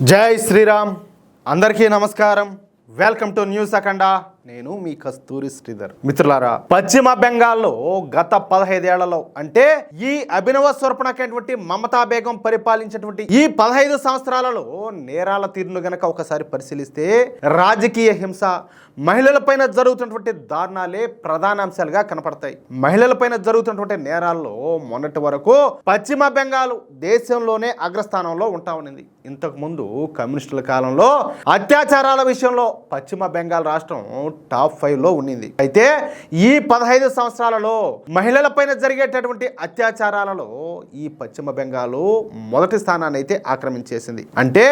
జై శ్రీరామ్. అందరికీ నమస్కారం. వెల్కమ్ టు న్యూస్ అఖండ. నేను మీ కస్తూరి శ్రీధర్. మిత్రులారా, పశ్చిమ బెంగాల్లో గత 15 ఏళ్లలో అంటే ఈ అభినవ స్వరూపణమైనటువంటి మమతా బేగం పరిపాలించినటువంటి ఈ 15 సంవత్సరాలలో నేరాల తీరును గనక ఒకసారి పరిశీలిస్తే రాజకీయ హింస, మహిళలపైన జరుగుతున్నటువంటి దారుణాలే ప్రధాన అంశాలుగా కనపడతాయి. మహిళలపైన జరుగుతున్నటువంటి నేరాల్లో మొన్నటి వరకు పశ్చిమ బెంగాల్ దేశంలోనే అగ్రస్థానంలో ఉంటా ఉన్నది. ఇంతకు ముందు కమ్యూనిస్టుల కాలంలో అత్యాచారాల విషయంలో పశ్చిమ బెంగాల్ రాష్ట్రం టాప్ 5లో ఉండింది. అయితే ఈ 15 సంవత్సరాలలో మహిళలపైన జరిగేటటువంటి అత్యాచారాలలో ఈ పశ్చిమ బెంగాల్ మొదటి స్థానాన్ని అయితే ఆక్రమించేసింది. అంటే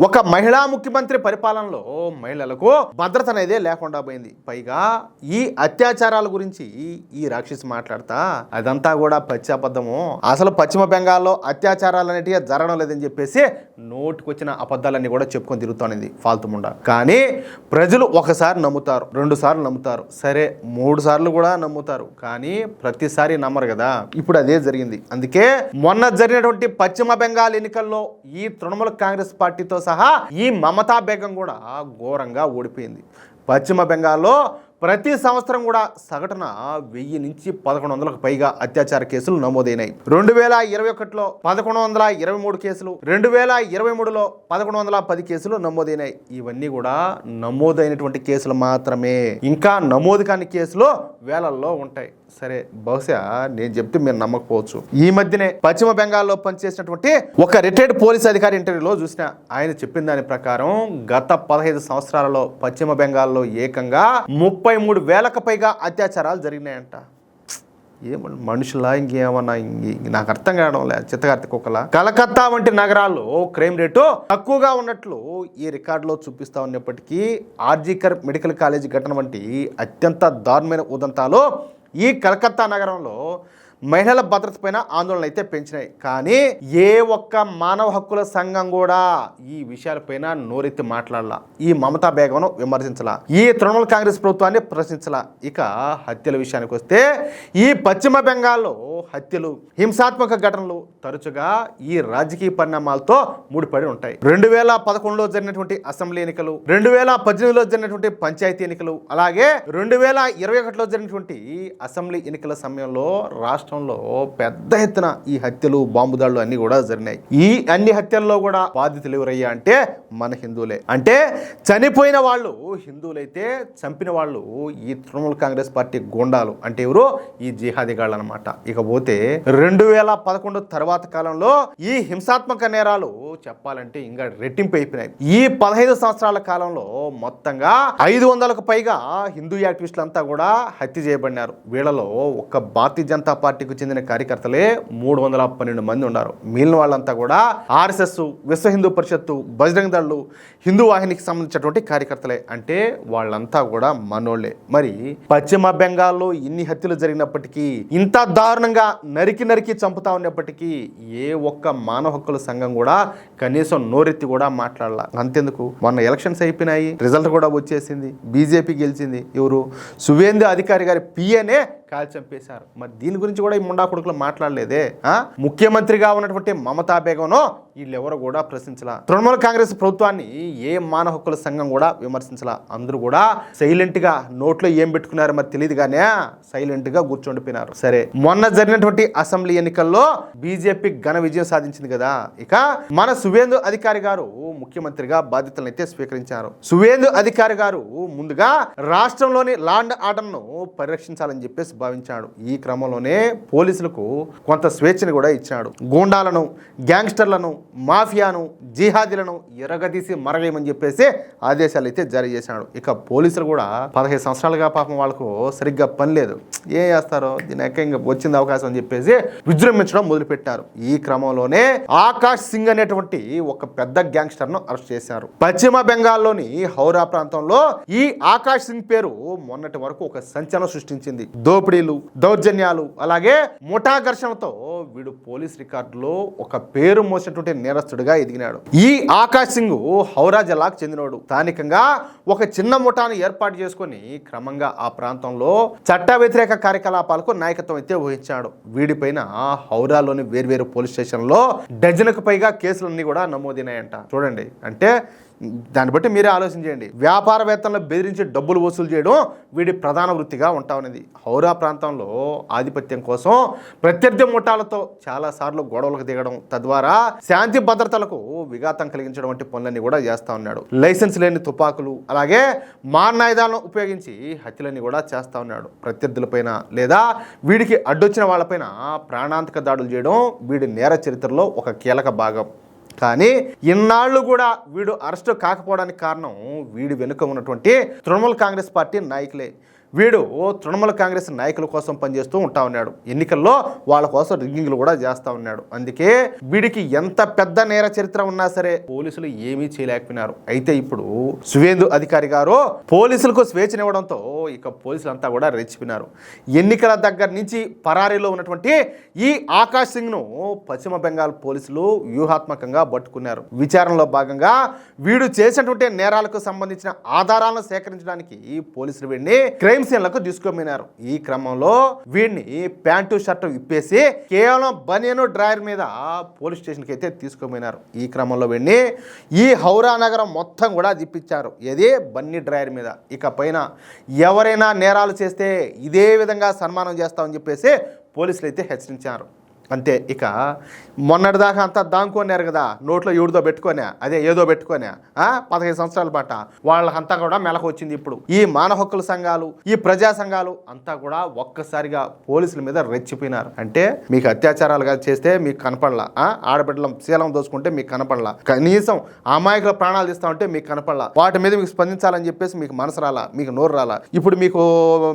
ఒక మహిళా ముఖ్యమంత్రి పరిపాలనలో మహిళలకు భద్రత అనేది లేకుండా పోయింది. పైగా ఈ అత్యాచారాల గురించి ఈ రాక్షసి మాట్లాడతా అదంతా కూడా పచ్చాబద్ధము, అసలు పశ్చిమ బెంగాల్లో అత్యాచారాలు అనేటివి జరగడం లేదని చెప్పేసి నోటికొచ్చిన అబద్ధాలన్నీ కూడా చెప్పుకొని తిరుగుతానిది ఫాల్తుముండ. కానీ ప్రజలు ఒకసారి నమ్ముతారు, 2 సార్లు నమ్ముతారు, సరే 3 సార్లు కూడా నమ్ముతారు, కానీ ప్రతిసారి నమ్మరు కదా. ఇప్పుడు అదే జరిగింది. అందుకే మొన్న జరిగినటువంటి పశ్చిమ బెంగాల్ ఎన్నికల్లో ఈ తృణమూల్ కాంగ్రెస్ పార్టీతో సహా ఈ మమతా బేగం కూడా ఘోరంగా ఓడిపోయింది. పశ్చిమ బెంగాల్లో ప్రతి సంవత్సరం కూడా సగటున 1000 నుంచి 1100కు పైగా అత్యాచార కేసులు నమోదైనాయి. 2021లో 1123 కేసులు, 2023లో 1110 కేసులు నమోదైనాయి. ఇవన్నీ కూడా నమోదైనటువంటి కేసులు మాత్రమే. ఇంకా నమోదు కాని కేసులు వేలల్లో ఉంటాయి. సరే, బహుశా నేను చెప్తే మీరు నమ్మకపోవచ్చు. ఈ మధ్యనే పశ్చిమ బెంగాల్లో పనిచేసినటువంటి ఒక రిటైర్డ్ పోలీస్ అధికారి ఇంటర్వ్యూలో చూసిన ఆయన చెప్పిన దాని ప్రకారం గత 15 సంవత్సరాలలో పశ్చిమ బెంగాల్లో ఏకంగా 33,000కు పైగా అత్యాచారాలు జరిగినాయంట. ఏమన్నా మనుషులా ఇంకేమన్నా నాకు అర్థం కావడం లేదు. చిత్తకార్తె కుక్కల కలకత్తా వంటి నగరాల్లో క్రైమ్ రేటు తక్కువగా ఉన్నట్లు ఈ రికార్డులో చూపిస్తా ఉన్నప్పటికీ ఆర్జీకర్ మెడికల్ కాలేజ్ ఘటన వంటి అత్యంత దారుణమైన ఉదంతాలు ఈ కలకత్తా నగరంలో మహిళల భద్రత పైన ఆందోళన అయితే పెంచినాయి. కానీ ఏ ఒక్క మానవ హక్కుల సంఘం కూడా ఈ విషయాలపైన నోరెత్తి మాట్లాడాల, ఈ మమతా బేగంను విమర్శించాల, ఈ తృణమూల్ కాంగ్రెస్ ప్రభుత్వాన్ని ప్రశ్నించాల. ఇక హత్యల విషయానికి వస్తే ఈ పశ్చిమ బెంగాల్లో హత్యలు, హింసాత్మక ఘటనలు తరచుగా ఈ రాజకీయ పరిణామాలతో ముడిపడి ఉంటాయి. 2011లో జరిగినటువంటి అసెంబ్లీ ఎన్నికలు, 2018లో జరిగినటువంటి పంచాయతీ ఎన్నికలు, అలాగే 2021లో జరిగినటువంటి అసెంబ్లీ ఎన్నికల సమయంలో రాష్ట్రంలో పెద్ద ఎత్తున ఈ హత్యలు, బాంబు దాడులు అన్ని కూడా జరిగినాయి. ఈ అన్ని హత్యల్లో కూడా బాధితులు ఎవరయ్యా అంటే మన హిందువులే. అంటే చనిపోయిన వాళ్ళు హిందువులైతే చంపిన వాళ్ళు ఈ తృణమూల్ కాంగ్రెస్ పార్టీ గూండాలు, అంటే ఎవరు ఈ జిహాదీగాళ్ళు అనమాట. ఇకపోతే 2011 తర్వాత కాలంలో ఈ హింసాత్మక నేరాలు చెప్పాలంటే ఇంకా రెట్టింపు అయిపోయినాయి. ఈ 15 సంవత్సరాల కాలంలో మొత్తంగా 500కు పైగా హిందూ యాక్టివిస్టులంతా కూడా హత్య చేయబడినారు. వీళ్ళలో ఒక్క భారతీయ జనతా పార్టీకి చెందిన కార్యకర్తలే 312 మంది ఉన్నారు. మిగిలిన వాళ్ళంతా కూడా ఆర్ఎస్ఎస్, విశ్వ హిందూ పరిషత్తు, బజరంగ్ దళ్ళు, హిందూ వాహినికి సంబంధించినటువంటి కార్యకర్తలే. అంటే వాళ్ళంతా కూడా మనోళ్లే. మరి పశ్చిమ బెంగాల్లో ఇన్ని హత్యలు జరిగినప్పటికీ, ఇంత దారుణంగా నరికి చంపుతా ఉన్నప్పటికీ ఏ ఒక్క మానవ హక్కుల సంఘం కూడా కనీసం నోరెత్తి కూడా మాట్లాడాల. అంతెందుకు, మొన్న ఎలక్షన్స్ అయిపోయినాయి, రిజల్ట్ కూడా వచ్చేసింది, బీజేపీ గెలిచింది. ఎవరు సువేందు అధికారి గారి పిఏనే కాల్ చంపేశారు. మరి దీని గురించి కూడా ఈ ముండా కొడుకులు మాట్లాడలేదే. ముఖ్యమంత్రిగా ఉన్నటువంటి మమతా బేగంను వీళ్ళెవరు కూడా ప్రశ్నించలా. తృణమూల్ కాంగ్రెస్ ప్రభుత్వాన్ని ఏ మానవ హక్కుల సంఘం కూడా విమర్శించలా. అందరూ కూడా సైలెంట్ గా నోట్లో ఏం పెట్టుకున్నారో మరి తెలియదు కానీ సైలెంట్ గా కూర్చోండిపోయినారు. సరే, మొన్న జరిగినటువంటి అసెంబ్లీ ఎన్నికల్లో బీజేపీ ఘన విజయం సాధించింది కదా. ఇక మన సువేందు అధికారి గారు ముఖ్యమంత్రిగా బాధ్యతలను అయితే స్వీకరించారు. సువేందు అధికారి గారు ముందుగా రాష్ట్రంలోని లా అండ్ ఆర్డర్ను పరిరక్షించాలని చెప్పేసి భావించాడు. ఈ క్రమంలోనే పోలీసులకు కొంత స్వేచ్ఛను కూడా ఇచ్చాడు. గూండాలను, గ్యాంగ్స్టర్లను, మాఫియాను, జిహాదీలను ఎరగదీసి మరగేయమని చెప్పేసి ఆదేశాలు అయితే జారీ చేశాడు. ఇక పోలీసులు కూడా 15 సంవత్సరాలుగా పాపం వాళ్ళకు సరిగ్గా పని లేదు, ఏం చేస్తారో దీని ఇంకా వచ్చింది అవకాశం అని చెప్పేసి విజృంభించడం మొదలుపెట్టారు. ఈ క్రమంలోనే ఆకాష్ సింగ్ అనేటువంటి ఒక పెద్ద గ్యాంగ్స్టర్ ను అరెస్ట్ చేశారు. పశ్చిమ బెంగాల్లోని హౌరా ప్రాంతంలో ఈ ఆకాష్ సింగ్ పేరు మొన్నటి వరకు ఒక సంచలనం సృష్టించింది. దోపిడీలు, దౌర్జన్యాలు, అలాగే ముఠా ఘర్షణతో వీడు పోలీస్ రికార్డులో ఒక పేరు మోసినటువంటి నేరస్తుడిగా ఎదిగినాడు. ఈ ఆకాష్ సింగ్ హౌరా జిల్లాకు చెందినోడు. స్థానికంగా ఒక చిన్న ముఠాను ఏర్పాటు చేసుకుని క్రమంగా ఆ ప్రాంతంలో చట్ట వ్యతిరేక కార్యకలాపాలకు నాయకత్వం అయితే వహించాడు. వీడిపైన హౌరాలోని వేర్వేరు పోలీస్ స్టేషన్లో డజన్కు పైగా కేసులన్నీ కూడా నమోదైనాయంట. చూడండి, అంటే దాన్ని బట్టి మీరే ఆలోచించండి. వ్యాపారవేత్తలను బెదిరించి డబ్బులు వసూలు చేయడం వీడి ప్రధాన వృత్తిగా ఉంటా ఉన్నది. హౌరా ప్రాంతంలో ఆధిపత్యం కోసం ప్రత్యర్థి ముఠాలతో చాలాసార్లు గొడవలకు దిగడం, తద్వారా శాంతి భద్రతలకు విఘాతం కలిగించడం వంటి పనులన్నీ కూడా చేస్తూ ఉన్నాడు. లైసెన్స్ లేని తుపాకులు, అలాగే మారణాయుధాలను ఉపయోగించి హత్యలన్నీ కూడా చేస్తూ ఉన్నాడు. ప్రత్యర్థులపైన లేదా వీడికి అడ్డొచ్చిన వాళ్ళపైన ప్రాణాంతక దాడులు చేయడం వీడి నేర చరిత్రలో ఒక కీలక భాగం. కానీ ఇన్నాళ్ళు కూడా వీడు అరెస్టు కాకపోవడానికి కారణం వీడి వెనుక ఉన్నటువంటి తృణమూల్ కాంగ్రెస్ పార్టీ నాయకులే. వీడు తృణమూల్ కాంగ్రెస్ నాయకుల కోసం పనిచేస్తూ ఉంటా ఉన్నాడు. ఎన్నికల్లో వాళ్ళ కోసం రిగ్గింగ్లు కూడా చేస్తూ ఉన్నాడు. అందుకే వీడికి ఎంత పెద్ద నేర చరిత్ర ఉన్నా సరే పోలీసులు ఏమీ చేయలేకపోయినారు. అయితే ఇప్పుడు సువేందు అధికారి గారు పోలీసులకు స్వేచ్ఛనివ్వడంతో ఇక పోలీసులంతా కూడా రెచ్చిపోయినారు. ఎన్నికల దగ్గర నుంచి పరారీలో ఉన్నటువంటి ఈ ఆకాష్ సింగ్ను పశ్చిమ బెంగాల్ పోలీసులు వ్యూహాత్మకంగా పట్టుకున్నారు. విచారణలో భాగంగా వీడు చేసినటువంటి నేరాలకు సంబంధించిన ఆధారాలను సేకరించడానికి పోలీసులు వీడిని క్రైమ్ సీన్లకు తీసుకుపోయినారు. ఈ క్రమంలో వీడిని ప్యాంటు షర్టు విప్పేసి కేవలం బనియను డ్రాయర్ మీద పోలీస్ స్టేషన్కి అయితే తీసుకుపోయినారు. ఈ క్రమంలో వీడిని ఈ హౌరా నగరం మొత్తం కూడా తిప్పించారు. ఏది బన్నీ డ్రాయర్ మీద. ఇక పైన ఎవరైనా నేరాలు చేస్తే ఇదే విధంగా సన్మానం చేస్తామని చెప్పేసి పోలీసులు అయితే హెచ్చరించారు. అంతే. ఇక మొన్నటిదాకా అంతా దాంకోన్నారు కదా, నోట్లో ఎవరిదో పెట్టుకోనే, అదే ఏదో పెట్టుకోనే 15 సంవత్సరాల పాట వాళ్ళకంతా కూడా మెలకు వచ్చింది. ఇప్పుడు ఈ మానవ హక్కుల సంఘాలు, ఈ ప్రజా సంఘాలు అంతా కూడా ఒక్కసారిగా పోలీసుల మీద రెచ్చిపోయినారు. అంటే మీకు అత్యాచారాలుగా చేస్తే మీకు కనపడలా, ఆడబిడ్డల శీలం దోసుకుంటే మీకు కనపడలా, కనీసం అమాయకుల ప్రాణాలు తీస్తామంటే మీకు కనపడలా, వాటి మీద మీకు స్పందించాలని చెప్పేసి మీకు మనసు రాలా, మీకు నోరు రాలా. ఇప్పుడు మీకు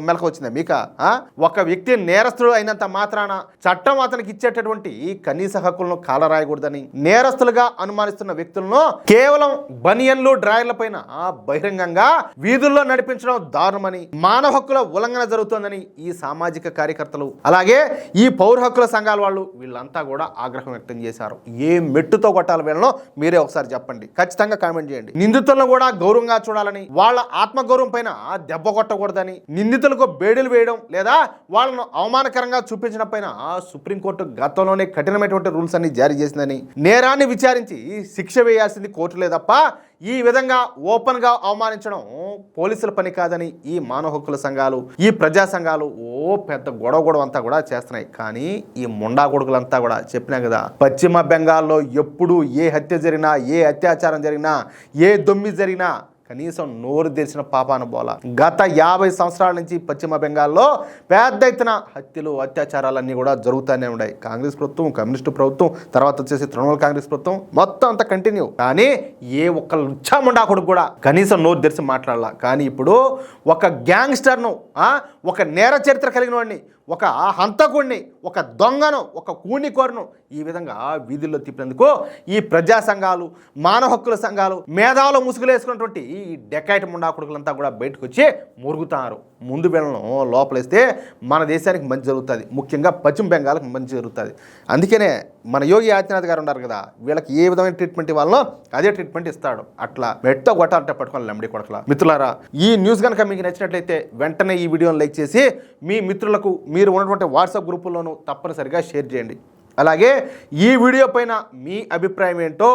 మెలకు వచ్చిందా? మీక ఒక వ్యక్తి నేరస్తుడు అయినంత మాత్రాన చట్టం అతనికి ఇచ్చేటటువంటి కనీస హక్కులను కాలరాయకూడదని, నేరస్తులుగా అనుమానిస్తున్న వ్యక్తులను కేవలం బనియన్లు డ్రాయర్ల పైన బహిరంగంగా వీధుల్లో నడిపించడం దారుణమని, మానవ హక్కుల ఉల్లంఘన జరుగుతోందని ఈ సామాజిక కార్యకర్తలు, అలాగే ఈ పౌర హక్కుల సంఘాల వాళ్ళు వీళ్ళంతా కూడా ఆగ్రహం వ్యక్తం చేశారు. ఏ మెట్టుతో కొట్టాలి వీళ్ళను మీరే ఒకసారి చెప్పండి, ఖచ్చితంగా కామెంట్ చేయండి. నిందితులను కూడా గౌరవంగా చూడాలని, వాళ్ళ ఆత్మగౌరవం పైన దెబ్బ కొట్టకూడదని, నిందితులకు బేడీలు వేయడం లేదా వాళ్ళను అవమానకరంగా చూపించడం పైన సుప్రీంకోర్టు గతంలోనే కఠినమైనటువంటి రూల్స్ అన్ని జారీ చేసిందని, నేరాన్ని విచారించి శిక్ష వేయాల్సింది కోర్టులే తప్ప ఈ విధంగా ఓపెన్ గా అవమానించడం పోలీసుల పని కాదని ఈ మానవ హక్కుల సంఘాలు, ఈ ప్రజా సంఘాలు పెద్ద గొడవ అంతా కూడా చేస్తున్నాయి. కానీ ఈ ముండా కొడుకులంతా కూడా చెప్పినా కదా, పశ్చిమ బెంగాల్లో ఎప్పుడు ఏ హత్య జరిగినా, ఏ అత్యాచారం జరిగినా, ఏ దొమ్మి జరిగినా కనీసం నోరు తెరిచిన పాపాన బోల. గత 50 సంవత్సరాల నుంచి పశ్చిమ బెంగాల్లో పెద్ద ఎత్తున హత్యలు, అత్యాచారాలన్నీ కూడా జరుగుతూనే ఉన్నాయి. కాంగ్రెస్ ప్రభుత్వం, కమ్యూనిస్టు ప్రభుత్వం, తర్వాత వచ్చేసి తృణమూల్ కాంగ్రెస్ ప్రభుత్వం, మొత్తం అంతా కంటిన్యూ. కానీ ఏ ఒక్క లుచ్చాముండా కొడుకు కూడా కనీసం నోరు తెరిచి మాట్లాడాల. కానీ ఇప్పుడు ఒక గ్యాంగ్స్టర్ను, ఒక నేర చరిత్ర కలిగిన వాడిని, ఒక హంతకుడిని, ఒక దొంగను, ఒక కూనికోరను ఈ విధంగా వీధుల్లో తిప్పినందుకు ఈ ప్రజా సంఘాలు, మానవ హక్కుల సంఘాలు, మేధావులు ముసుగులేసుకున్నటువంటి ఈ డెకాయిట్ ముండా కొడుకులంతా కూడా బయటకు వచ్చి మురుగుతారు. ముందు వీళ్ళను లోపలేస్తే మన దేశానికి మంచి జరుగుతుంది, ముఖ్యంగా పశ్చిమ బెంగాల్కి మంచి జరుగుతుంది. అందుకనే మన యోగి ఆదిత్యనాథ్ గారు ఉన్నారు కదా, వీళ్ళకి ఏ విధమైన ట్రీట్మెంట్ ఇవ్వాలనో అదే ట్రీట్మెంట్ ఇస్తాడు. అట్లా మెట్ట కొట్టాలంటే పట్టుకోవాలి లమ్మిడి కొడకలా. మిత్రులారా, ఈ న్యూస్ కనుక మీకు నచ్చినట్లయితే వెంటనే ఈ వీడియోని లైక్ చేసి మీ మిత్రులకు, మీరు ఉన్నటువంటి వాట్సాప్ గ్రూపుల్లోనూ తప్పనిసరిగా షేర్ చేయండి. అలాగే ఈ వీడియో పైన మీ అభిప్రాయం ఏంటో,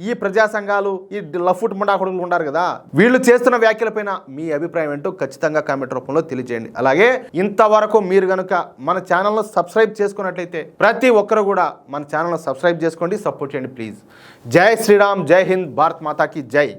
ఈ ప్రజా సంఘాలు, ఈ లఫుట్ ముండా కొడుకులు ఉన్నారు కదా, వీళ్ళు చేస్తున్న వ్యాఖ్యలపైన మీ అభిప్రాయం ఏంటో ఖచ్చితంగా కామెంట్ రూపంలో తెలియజేయండి. అలాగే ఇంతవరకు మీరు కనుక మన ఛానల్ను సబ్స్క్రైబ్ చేసుకున్నట్లయితే ప్రతి ఒక్కరు కూడా మన ఛానల్ను సబ్స్క్రైబ్ చేసుకోండి, సపోర్ట్ చేయండి ప్లీజ్. జై శ్రీరామ్, జై హింద్, భారత్ మాతాకి జై.